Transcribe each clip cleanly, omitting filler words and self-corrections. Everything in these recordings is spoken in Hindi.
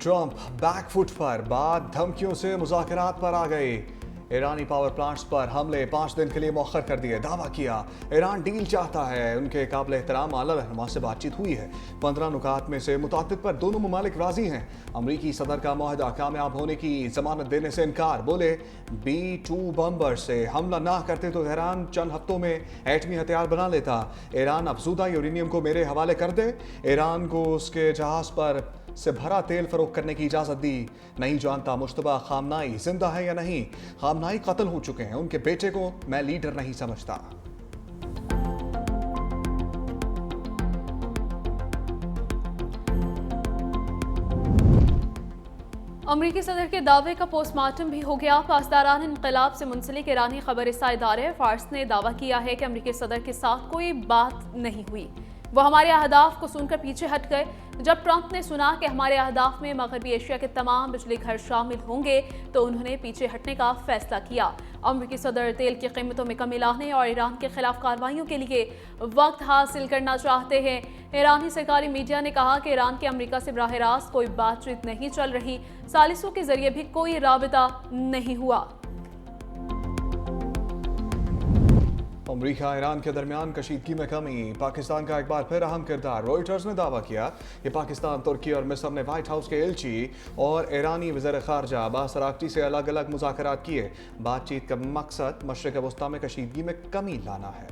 ट्रंप बैकफुट पर बाद धमकियों से मुज़ाकरात पर आ गए। ईरानी पावर प्लांट्स पर हमले 5 दिन के लिए मौखर कर दिए। दावा किया ईरान डील चाहता है। उनके काबिल एहतराम आला रहनुमा से बातचीत हुई है। 15 नुकात में से मुताद्दिद पर दोनों ममालिक राजी हैं। अमरीकी सदर का मुआहदा कामयाब होने की जमानत देने से इनकार। बोले B-2 बम्बर से हमला ना करते तो तेहरान चंद हफ्तों में एटमी हथियार बना लेता। ईरान अफजूदा यूरेनियम को मेरे हवाले कर दे। ईरान को उसके जहाज पर से भरा तेल फरोख्त करने की इजाजत दी। नहीं जानता मुश्तबा खामनाई जिंदा है या नहीं। खामनाई कत्ल हो चुके हैं। उनके बेटे को मैं लीडर नहीं समझता। अमरीकी सदर के दावे का पोस्टमार्टम भी हो गया। पासदारान इनकलाब से मुंसलिक ईरानी खबरसां इदारे फार्स ने दावा किया है कि अमरीकी सदर के साथ कोई बात नहीं हुई। वो हमारे अहदाफ को सुनकर पीछे हट गए। जब ट्रंप ने सुना कि हमारे अहदाफ में मगरबी एशिया के तमाम बिजली घर शामिल होंगे तो उन्होंने पीछे हटने का फैसला किया। अमरीकी सदर तेल की कीमतों में कमी लाने और ईरान के खिलाफ कार्रवाइयों के लिए वक्त हासिल करना चाहते हैं। ईरानी सरकारी मीडिया ने कहा कि ईरान के अमरीका से बराह रास्त कोई बातचीत नहीं चल रही। सालिसों के जरिए भी कोई राबिता नहीं हुआ। अमरीका ईरान के दरमियान कशीदगी में कमी। पाकिस्तान का एक बार फिर अहम किरदार। रॉयटर्स ने दावा किया कि पाकिस्तान, तुर्की और मिस्र ने व्हाइट हाउस के एलची और ईरानी वज़ीर ख़ारजा बासराक्ची से अलग अलग मुज़ाकरात किए। बातचीत का मकसद मशरिक़ वस्ता में कशीदगी में कमी लाना है।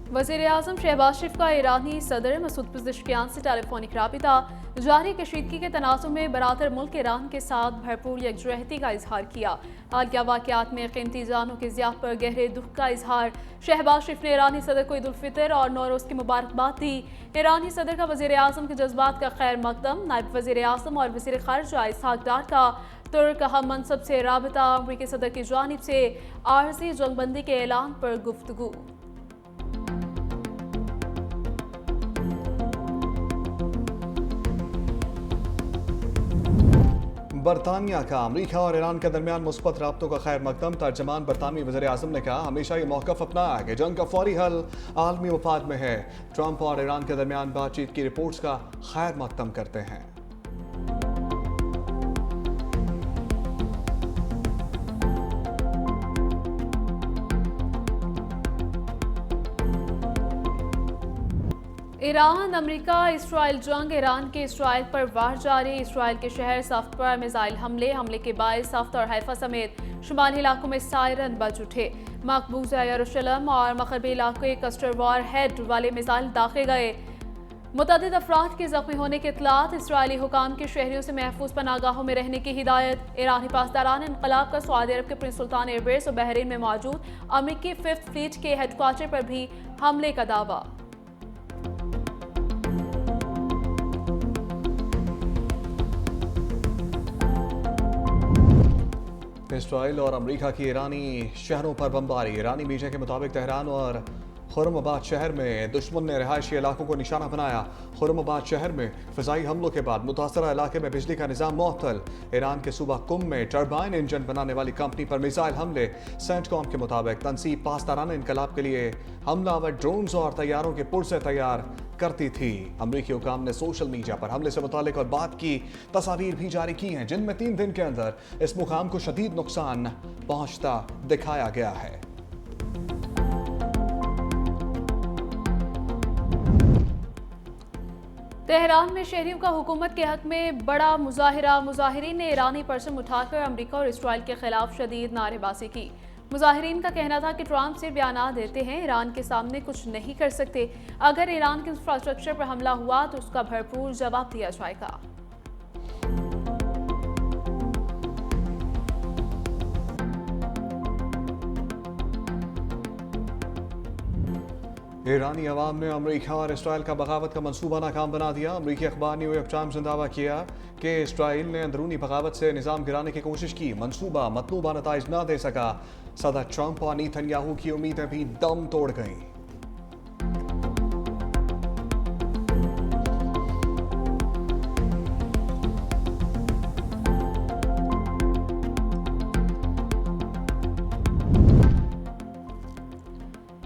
वज़ीर आज़म शहबाज शरीफ का ईरानी सदर मसूद पेज़ेश्कियान से टेलीफोनिक राबिता। जारी कशीदगी के तनाज़ुर में बरातर मुल्क ईरान के साथ भरपूर यकजहती का इजहार किया। हालिया वाक़यात में कीमती जानों की ज़ियात पर गहरे दुख का इजहार। शहबाज शरीफ ने ईरानी सदर को ईद उल फितर और नौरोज़ की मुबारकबाद दी। ईरानी सदर का वज़ीर आज़म के जज्बात का खैर मकदम। नायब वज़ीर आज़म और वज़ीर ख़ारजा इसहाक डार का तुर्क हम मनसब से राबिता। अमरीकी सदर की जानिब से आर्ज़ी जंगबंदी के ऐलान पर गुफ्तगू। बरतानिया का अमरीका और ईरान के दरमियान मुस्बत राब्तों का खैर मकदम। तर्जमान बरतानवी वज़ीर आज़म ने कहा हमेशा ये मौक़िफ़ अपनाया कि जंग का फौरी हल आलमी मफाद में है। ट्रंप और ईरान के दरमियान बातचीत की रिपोर्ट्स का खैर मकदम करते हैं। ईरान अमेरिका इसराइल जंग। ईरान के इसराइल पर वार जारी। इसराइल के शहर सफ्त पर मिसाइल हमले के बायस सफ्त और हैफा समेत शुमाली इलाकों में सायरन बज उठे। मकबूजा यरूशलेम और मगरबी इलाके कस्टर वार हेड वाले मिसाइल दाखे गए। मुतअद्दिद अफराद के जख्मी होने की इत्तलात। इसराइली हुकाम के शहरियों से महफूज पनागाहों में रहने की हिदायत। ईरानी पासदारान इनकलाब का सऊदी अरब के प्रिंस सुल्तान एयरबेस और बहरीन में मौजूद अमरीकी 5th फ्लीट के हेडक्वार्टर पर भी हमले का दावा। इसराइल और अमरीका की ईरानी शहरों पर बमबारी। ईरानी मीडिया के मुताबिक तेहरान और खुर्रमाबाद शहर में दुश्मन ने रिहायशी इलाकों को निशाना बनाया। खुर्रमाबाद शहर में फ़िज़ाई हमलों के बाद मुतासरा इलाके में बिजली का निज़ाम मुअत्तल। ईरान के सूबा कुम में टर्बाइन इंजन बनाने वाली कंपनी पर मिसाइल हमले। सेंटकॉम के मुताबिक तनसीब पासदाराना इनकलाब के लिए हमलावर ड्रोन्स और तैयारों के पुरसे तैयार करती थी। अमरीकी हुकाम ने सोशल मीडिया पर हमले से मुतालिक और बात की तस्वीर भी जारी की हैं, जिनमें 3 दिन के अंदर इस मुकाम को शदीद नुकसान पहुंचता दिखाया गया है। तेहरान में शहरियों का हुकूमत के हक में बड़ा मुजाहिरा। मुजाहिरीन ने ईरानी परचम उठाकर अमरीका और इसराइल के खिलाफ शदीद नारेबाजी की। मुजाहिरीन का कहना था कि ट्रंप सिर्फ बयान देते हैं, ईरान के सामने कुछ नहीं कर सकते। अगर ईरान के इंफ्रास्ट्रक्चर पर हमला हुआ तो उसका भरपूर जवाब दिया जाएगा। ईरानी अवाम ने अमरीका और इसराइल का बगावत का मनसूबा नाकाम बना दिया। अमरीकी अखबार न्यूयॉर्क टाइम्स ने दावा किया कि इसराइल ने अंदरूनी बगावत से निज़ाम गिराने की कोशिश की। मनसूबा मतलूबा नताइज न दे सका। सदर ट्रंप और नेतन्याहू की उम्मीदें भी दम तोड़ गईं।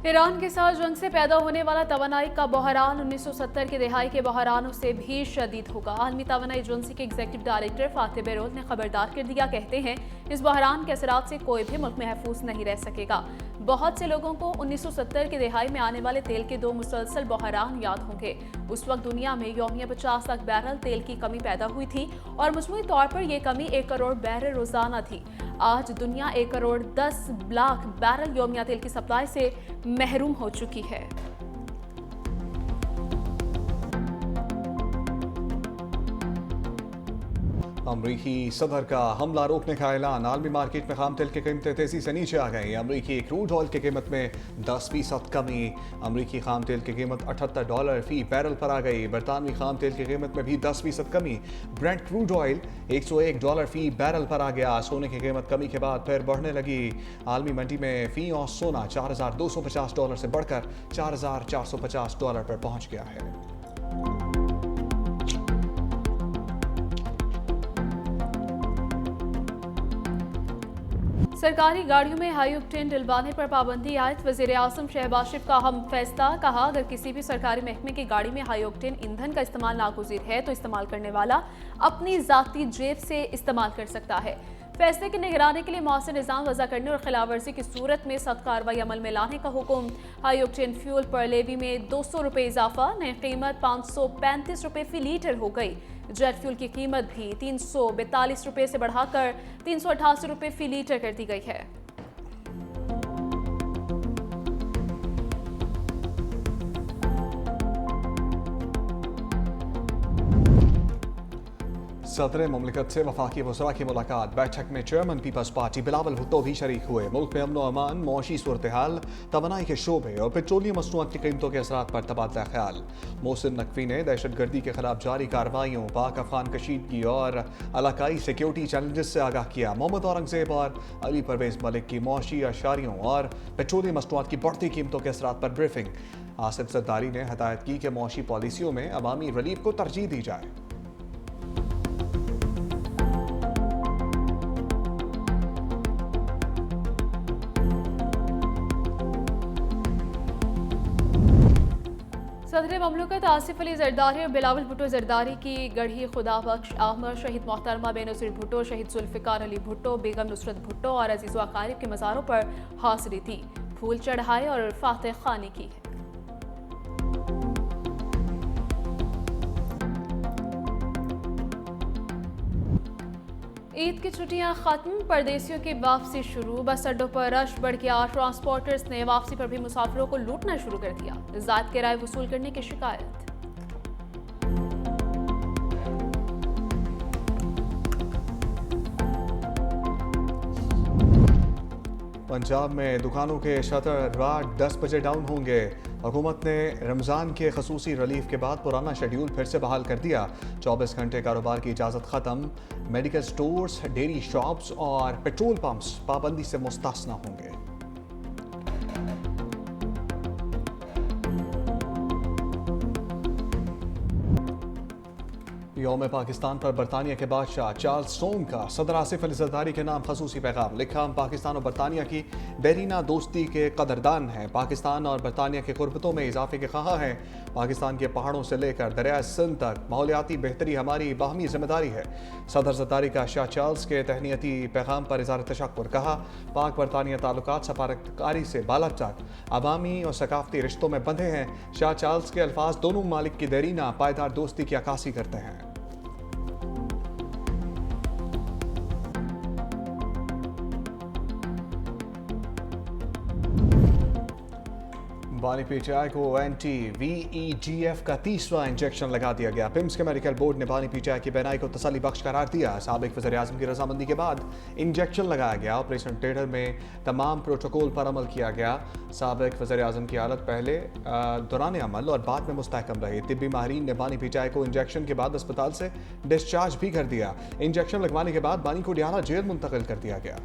ईरान के साथ जंग से पैदा होने वाला तवानाई का बहरान 1970 की दहाई के बहरानों से भी शदीद होगा। आलमी तवानाई एजेंसी के एग्जीक्यूटिव डायरेक्टर फातिह बेरोल ने खबरदार कर दिया। कहते हैं इस बहरान के असरात से कोई भी मुल्क महफूज नहीं रह सकेगा। बहुत से लोगों को 1970 की दहाई में आने वाले तेल के 2 मुसलसल बहरान याद होंगे। उस वक्त दुनिया में यौमिया 50 लाख बैरल तेल की कमी पैदा हुई थी और मजमूई तौर पर यह कमी 1 करोड़ बैरल रोजाना थी। आज दुनिया 1 करोड़ 10 लाख बैरल यौमिया तेल की सप्लाई से महरूम हो चुकी है। अमरीकी सदर का हमला रोकने का ऐलान। आलमी मार्केट में खाम तेल की कीमतें तेजी से नीचे आ गई। अमरीकी क्रूड ऑयल की कीमत में 10% कमी। अमरीकी खाम तेल की कीमत $78 फी बैरल पर आ गई। बरतानवी खाम तेल की कीमत में भी 10% कमी। ब्रेंट क्रूड ऑयल $101 फी बैरल पर आ गया। सोने की कीमत कमी के बाद फिर बढ़ने लगी। आलमी मंडी में फी औंस सोना $4250 से बढ़कर $4450 पर पहुंच गया है। सरकारी गाड़ियों में हाई ऑक्टेन डलवाने पर पाबंदी आयद। वजीर आजम शहबाज शरीफ का अहम फैसला। कहा अगर किसी भी सरकारी महकमे की गाड़ी में हाई ऑक्टेन ईंधन का इस्तेमाल नागुज़ीर है तो इस्तेमाल करने वाला अपनी जाती जेब से इस्तेमाल कर सकता है। फैसले की निगरानी के लिए मौसर निज़ाम वज़ा करने और खिलाफवर्जी की सूरत में सख्त कार्रवाई अमल में लाने का हुक्म। हाई ऑक्टेन फ्यूल पर लेवी में ₹200 इजाफा। नई कीमत ₹535 फी लीटर हो गई। जेट फ्यूल की कीमत भी ₹342 से बढ़ाकर ₹388 फी लीटर कर दी गई है। सदर मुमलिकत से वफाकी वज़रा की मुलाकात। बैठक में chairman Peoples Party Bilawal Bhutto भी शरीक हुए। मुल्क में अमन व अमान, मौशी सूरत हाल, तवानाई के शोबे और पेट्रोलियम मसनूआत की कीमतों के असरात पर तबादला ख्याल। मोहसिन नकवी ने दहशत गर्दी के खिलाफ जारी कार्रवाइयों, पाक अफगान कशीदगी और इलाकाई सिक्योरिटी चैलेंजेस से आगाह किया। मोहम्मद औरंगजेब और अली परवेज मलिक की मौशी अशारियों और पेट्रोलियम मसनूआत की बढ़ती कीमतों के असरात पर ब्रीफिंग। आसिफ जरदारी ने हदायत की कि मौशी पॉलिसियों में अवामी रिलीफ को तरजीह दी जाए। सदर ममलकत आसिफ अली जरदारी और बिलावल भुट्टो जरदारी की गढ़ी खुदा बख्श आमर, शहीद मोहतरमा बेनज़ीर भुट्टो, शहीद जुल्फ़िकार अली भुट्टो, बेगम नुसरत भुट्टो और अजीज़ व अकारिब के मज़ारों पर हाज़िरी दी, फूल चढ़ाए और फातिह ख़ानी की। ईद की छुट्टियां खत्म, परदेसियों की वापसी शुरू। बस अड्डों पर रश बढ़ गया। ट्रांसपोर्टर्स ने वापसी पर भी मुसाफिरों को लूटना शुरू कर दिया। ज़ायद किराए वसूल करने की शिकायत। पंजाब में दुकानों के शटर रात 10 बजे डाउन होंगे। हुकूमत ने रमज़ान के खसूसी रिलीफ के बाद पुराना शेड्यूल फिर से बहाल कर दिया। 24 घंटे कारोबार की इजाज़त ख़त्म। मेडिकल स्टोर्स, डेयरी शॉप्स और पेट्रोल पंप्स पाबंदी से मुस्तस्ना होंगे। यौम पाकिस्तान पर बरतानिया के बादशाह चार्ल्स सोम का सदर आसिफ अली जरदारी के नाम खसूसी पैगाम। लिखा, हम पाकिस्तान और बरतानिया की देरीना दोस्ती के कदरदान हैं। पाकिस्तान और बरतानिया के क़ुर्बतों में इजाफे के ख्वाह हैं। पाकिस्तान के पहाड़ों से लेकर दरिया सिंध तक माहौलियाती बेहतरी हमारी बाहमी जिम्मेदारी है। सदर जरदारी का शाह चार्ल्स के तहनीती पैगाम पर इज़हार तशक्कुर। कहा, पाक बरतानिया ताल्लुकात सफारतकारी से बाला तक अवामी और सकाफती रिश्तों में बंधे हैं। शाह चार्ल्स के अल्फाज दोनों ममालिक की देरीना पायदार दोस्ती की अक्कासी करते हैं। बानी पीटीआई को anti-VEGF का तीसरा इंजेक्शन लगा दिया गया। पिम्स के मेडिकल बोर्ड ने बानी पीटीआई की बैनाई को तसल्ली बख्श करार दिया। साबिक वज़ीर आज़म की रजामंदी के बाद इंजेक्शन लगाया गया। ऑपरेशन टेडर में तमाम प्रोटोकॉल पर अमल किया गया। साबिक वज़ीर आज़म की हालत पहले दौरान अमल और बाद में मुस्तहकम रही। तिब्बी माहिरीन ने बानी पीटीआई को इंजेक्शन के बाद अस्पताल से डिस्चार्ज भी कर दिया। इंजेक्शन लगवाने के बाद बानी को डियाना जेल मुंतकिल कर दिया गया।